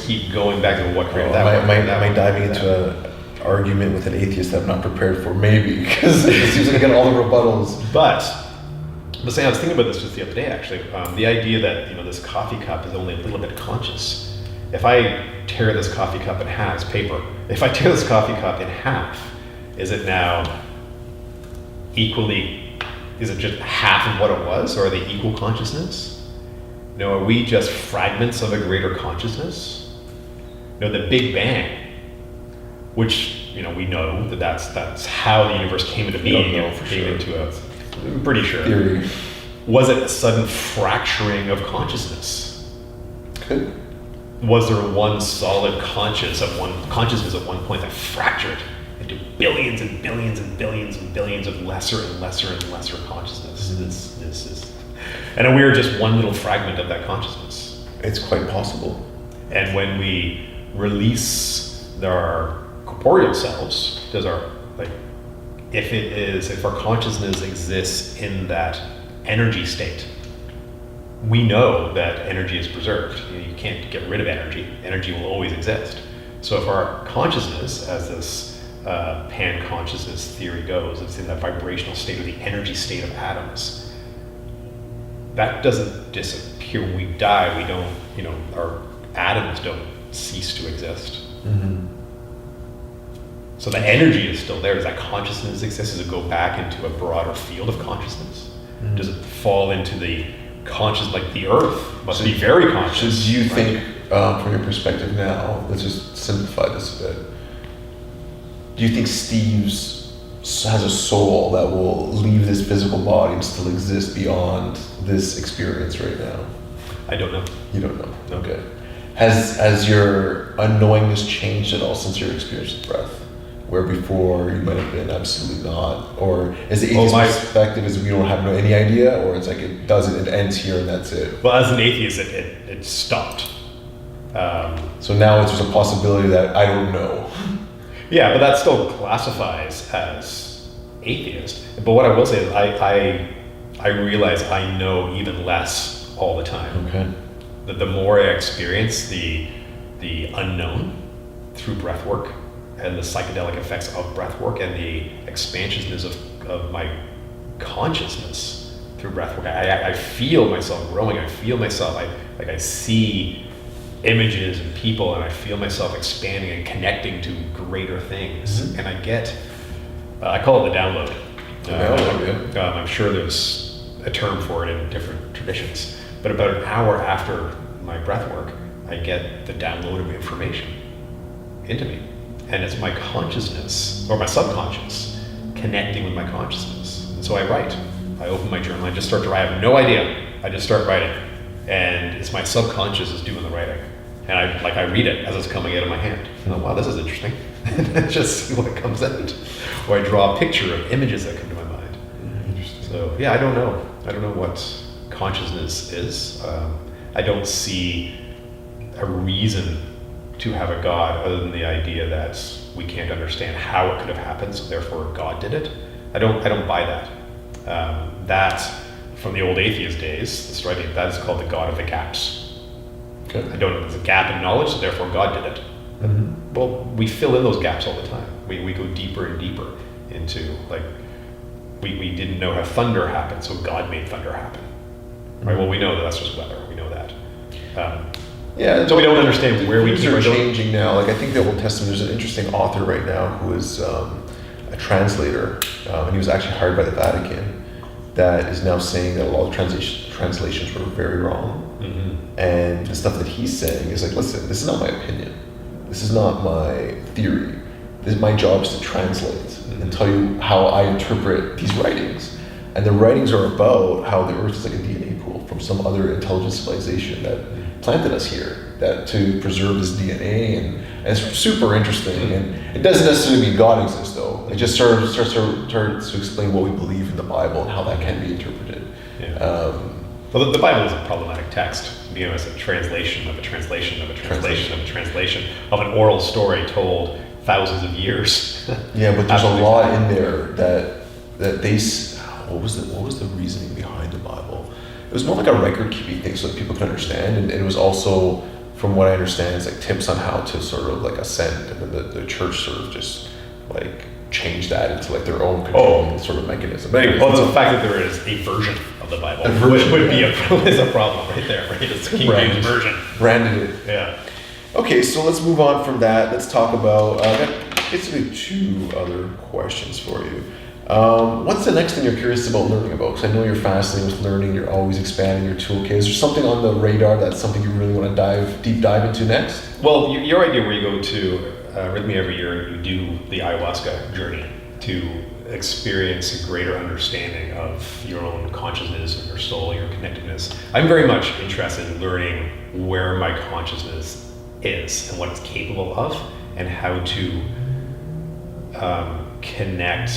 keep going back to what created that. Am I diving into an argument with an atheist that I'm not prepared for? Maybe, because it seems like I get all the rebuttals. But say I was thinking about this just the other day actually. The idea that this coffee cup is only a little bit conscious. If I tear this coffee cup in half, it's paper. If I tear this coffee cup in half, is it now equally? Is it just half of what it was, or are they equal consciousness? Are we just fragments of a greater consciousness? The Big Bang, which we know that's how the universe came into being. I'm pretty sure. Theory. Was it a sudden fracturing of consciousness? Could. Was there one solid consciousness at one point that fractured into billions and billions and billions and billions of lesser and lesser and lesser consciousness? And we are just one little fragment of that consciousness. It's quite possible. And when we release our corporeal selves, if our consciousness exists in that energy state, we know that energy is preserved. You can't get rid of energy. Energy will always exist. So if our consciousness, as this pan-consciousness theory goes, it's in that vibrational state or the energy state of atoms, that doesn't disappear. When we die, we don't, our atoms don't cease to exist. So the energy is still there. Does that consciousness exist? Does it go back into a broader field of consciousness? Does it fall into the conscious, like the earth must be very conscious? So do you think, from your perspective now, let's just simplify this a bit, do you think Steve's has a soul that will leave this physical body and still exist beyond this experience right now? I don't know. You don't know? Okay. Has your unknowingness changed at all since your experience with breath? Where before you might have been absolutely not? Or is the atheist perspective is we don't have any idea, or it's like it ends here and that's it? Well, as an atheist, it stopped. So now it's just a possibility that I don't know. Yeah, but that still classifies as atheist. But what I will say is I realize I know even less all the time. Okay. The more I experience the unknown through breath work and the psychedelic effects of breath work and the expansionness of my consciousness through breath work, I feel myself growing. I feel myself, I see images and people, and I feel myself expanding and connecting to greater things. And I get, I call it the download. I'm sure there's a term for it in different traditions, but about an hour after my breath work, I get the download of information into me. And it's my consciousness, or my subconscious, connecting with my consciousness. And so I write. I open my journal, I just start to write. I have no idea. I just start writing. And it's my subconscious is doing the writing. And I read it as it's coming out of my hand. And I'm, wow, this is interesting. And just see what comes out. Or I draw a picture of images that come to my mind. So yeah, I don't know. I don't know what consciousness is. I don't see a reason to have a God other than the idea that we can't understand how it could have happened, so therefore God did it. I don't buy that. That from the old atheist days, the striking, that is called the God of the gaps. Okay. I don't know, there's a gap in knowledge, so therefore God did it. Mm-hmm. Well, we fill in those gaps all the time. We go deeper and deeper into, like, we didn't know how thunder happened, so God made thunder happen. Right? Well, we know that that's just weather. We know that. Yeah, so we don't understand where we things are changing now. Like I think the Old Testament, there's an interesting author right now who is a translator, and he was actually hired by the Vatican, that is now saying that a lot of translations were very wrong. Mm-hmm. And the stuff that he's saying is like, listen, this is not my opinion. This is not my theory. My job is to translate and tell you how I interpret these writings. And the writings are about how the Earth is like a DNA pool from some other intelligent civilization that planted us here, that to preserve this DNA, and it's super interesting. And it doesn't necessarily mean God exists, though. It just starts to explain what we believe in the Bible and how that can be interpreted. Yeah. Well, the Bible is a problematic text. You know, it's a translation of a translation of a translation of a translation of an oral story told thousands of years. Yeah, but there's a lot in there that they. What was the reasoning behind the Bible? It was more like a record keeping thing so that people could understand, and it was also, from what I understand, it's like tips on how to sort of like ascend, and then the church sort of just like changed that into like their own control sort of mechanism. But anyway, the fact that there is a version of the Bible would be a problem right there, right? It's the King James version. Branded it. Yeah. Okay, so let's move on from that. Let's talk about, I got basically two other questions for you. What's the next thing you're curious about learning about? Because I know you're fascinated with learning, you're always expanding your toolkit. Is there something on the radar that's something you really want to deep dive into next? Well, your idea where you go to Rhythmia every year and you do the ayahuasca journey to experience a greater understanding of your own consciousness and your soul, your connectedness. I'm very much interested in learning where my consciousness is and what it's capable of, and how to connect.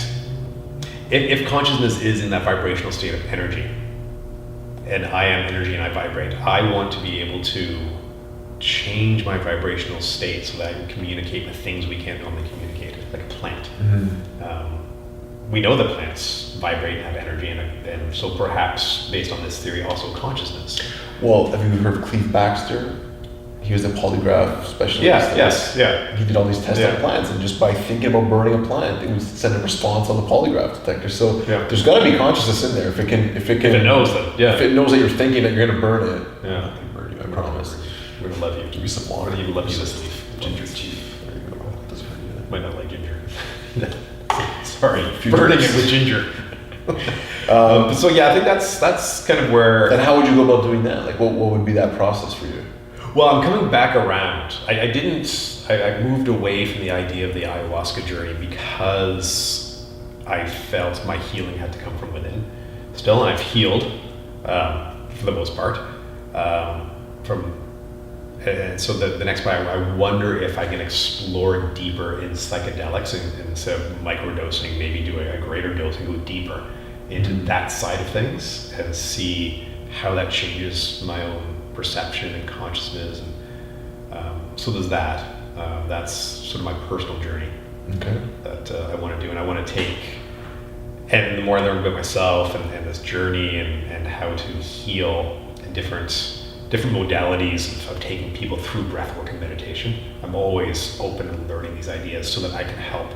If consciousness is in that vibrational state of energy, and I am energy and I vibrate, I want to be able to change my vibrational state so that I can communicate with things we can't normally communicate, like a plant. Mm-hmm. We know that plants vibrate and have energy, and so perhaps, based on this theory, also consciousness. Well, have you heard of Cleve Baxter? He was a polygraph specialist. Yeah. He did all these tests on plants, and just by thinking about burning a plant, it would send a response on the polygraph detector. So there's got to be consciousness in there. If it knows that, if it knows that you're thinking that you're going to burn it, I'm not going to burn you. I promise. We're going to love you. Give me some water. We're going to love you this leaf. Ginger tea. There you go. Doesn't hurt you. Might not like ginger. Sorry, burning it with ginger. So yeah, I think that's kind of where. And how would you go about doing that? Like, what would be that process for you? Well, I'm coming back around. I moved away from the idea of the ayahuasca journey because I felt my healing had to come from within. Still, and I've healed for the most part. And so the next part, I wonder if I can explore deeper in psychedelics and instead of microdosing, maybe do a greater dose and go deeper into that side of things and see how that changes my own perception and consciousness. And so there's that. That's sort of my personal journey that I want to do, and I want to take. And the more I learn about myself and this journey and how to heal in different modalities of taking people through breathwork and meditation, I'm always open and learning these ideas so that I can help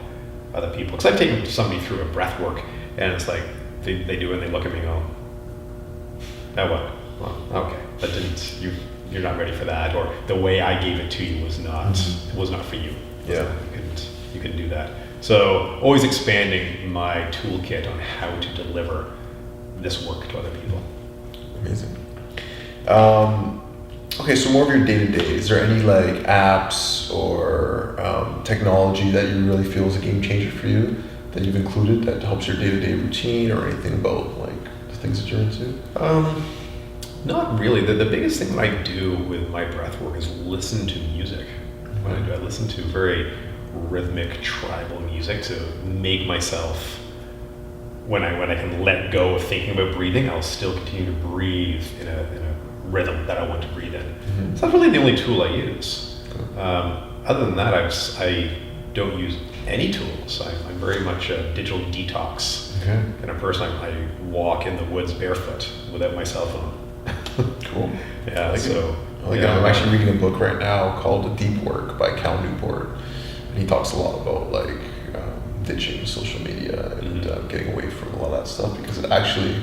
other people. Because I've taken somebody through a breathwork, and it's like they do it and they look at me and go, now what? Well, okay, that didn't, you're not ready for that, or the way I gave it to you was not for you. Yeah. You couldn't do that. So always expanding my toolkit on how to deliver this work to other people. Amazing. Okay, so more of your day-to-day. Is there any like apps or technology that you really feel is a game changer for you that you've included that helps your day-to-day routine, or anything about like the things that you're into? Not really. The biggest thing that I do with my breath work is listen to music. When I listen to very rhythmic tribal music to make myself, when I can let go of thinking about breathing, I'll still continue to breathe in a rhythm that I want to breathe in. So that's really the only tool I use. Other than that, I don't use any tools. I'm very much a digital detox kind of person. I walk in the woods barefoot without my cell phone. Cool. Yeah, I'm actually reading a book right now called Deep Work by Cal Newport, and he talks a lot about like ditching social media and getting away from a lot of that stuff, because it actually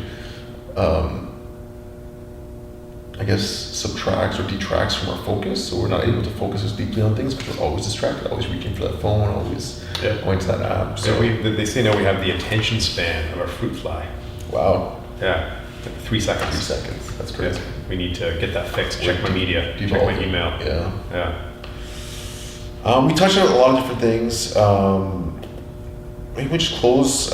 I guess subtracts or detracts from our focus, so we're not able to focus as deeply on things because we're always distracted, always reaching for that phone, always going to that app. So they say now we have the attention span of a fruit fly. Wow. Yeah. 3 seconds. 3 seconds. That's crazy. Yeah. We need to get that fixed. Check my media. Check my email. Yeah. We touched on a lot of different things. Maybe we just close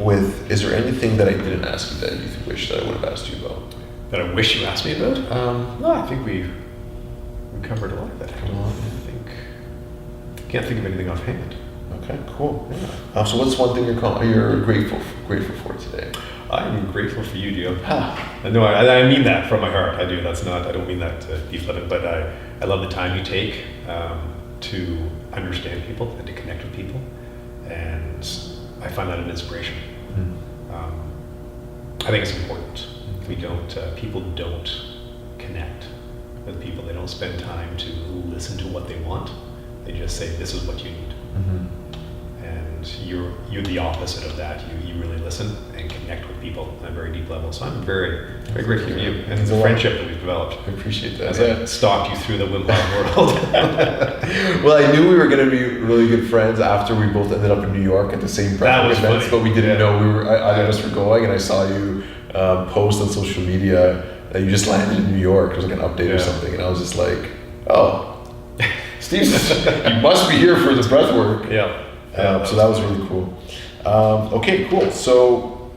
with, is there anything that I didn't ask you that you wish that I would have asked you about? That I wish you asked me about? No, I think we covered a lot of that. Can't think of anything offhand. Okay, cool. Yeah. So what's one thing you're grateful for today? I'm grateful for you, Gio. No, I mean that from my heart. I do. I don't mean that to be flippant, but I love the time you take to understand people and to connect with people, and I find that an inspiration. I think it's important. People don't connect with people. They don't spend time to listen to what they want. They just say, this is what you need. And you're the opposite of that. You really listen and connect with people on a very deep level. So I'm very, very grateful for you and the friendship that we've developed. I appreciate that. As I stalked you through the Wim Hof world. Well, I knew we were going to be really good friends after we both ended up in New York at the same events, but we didn't know either of us were going. And I saw you post on social media that you just landed in New York. It was like an update or something, and I was just like, oh, Steve, you must be here for this breath work. So that was really cool. Okay, cool. So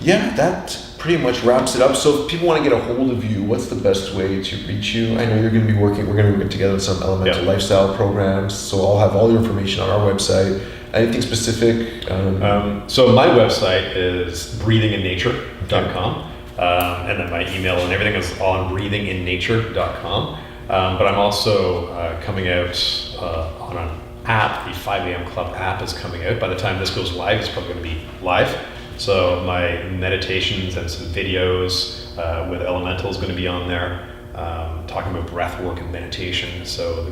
that pretty much wraps it up. So if people want to get a hold of you, what's the best way to reach you? I know we're going to be working together on some elemental lifestyle programs. So I'll have all your information on our website. Anything specific? So my website is breathinginnature.com. And then my email and everything is on breathinginnature.com. But I'm also coming out on an app. The 5 a.m. Club app is coming out. By the time this goes live, it's probably going to be live. So my meditations and some videos with elementals going to be on there, talking about breath work and meditation. So the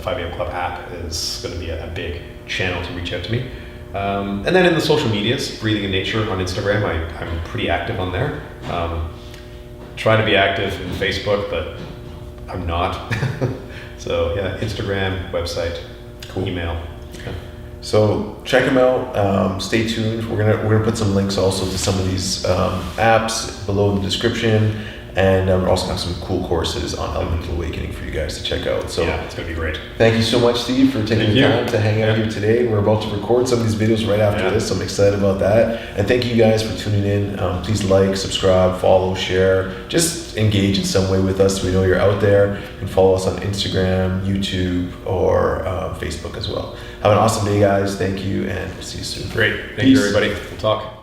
5 a.m. Club app is going to be a big channel to reach out to me. And then in the social medias, Breathing in Nature on Instagram, I'm pretty active on there. Try to be active in Facebook, but I'm not. So Instagram, website, email. Okay. So check them out. Stay tuned. We're gonna put some links also to some of these apps below in the description, and we're also gonna have some cool courses on Elemental Awakening for you guys to check out. So it's gonna be great. Thank you so much, Steve, for taking the time to hang out here today. We're about to record some of these videos right after this, so I'm excited about that. And thank you guys for tuning in. Please like, subscribe, follow, share. Just engage in some way with us so we know you're out there. You can follow us on Instagram, YouTube, or Facebook as well. Have an awesome day, guys. Thank you, and we'll see you soon. Great. Thank you, everybody. We'll talk.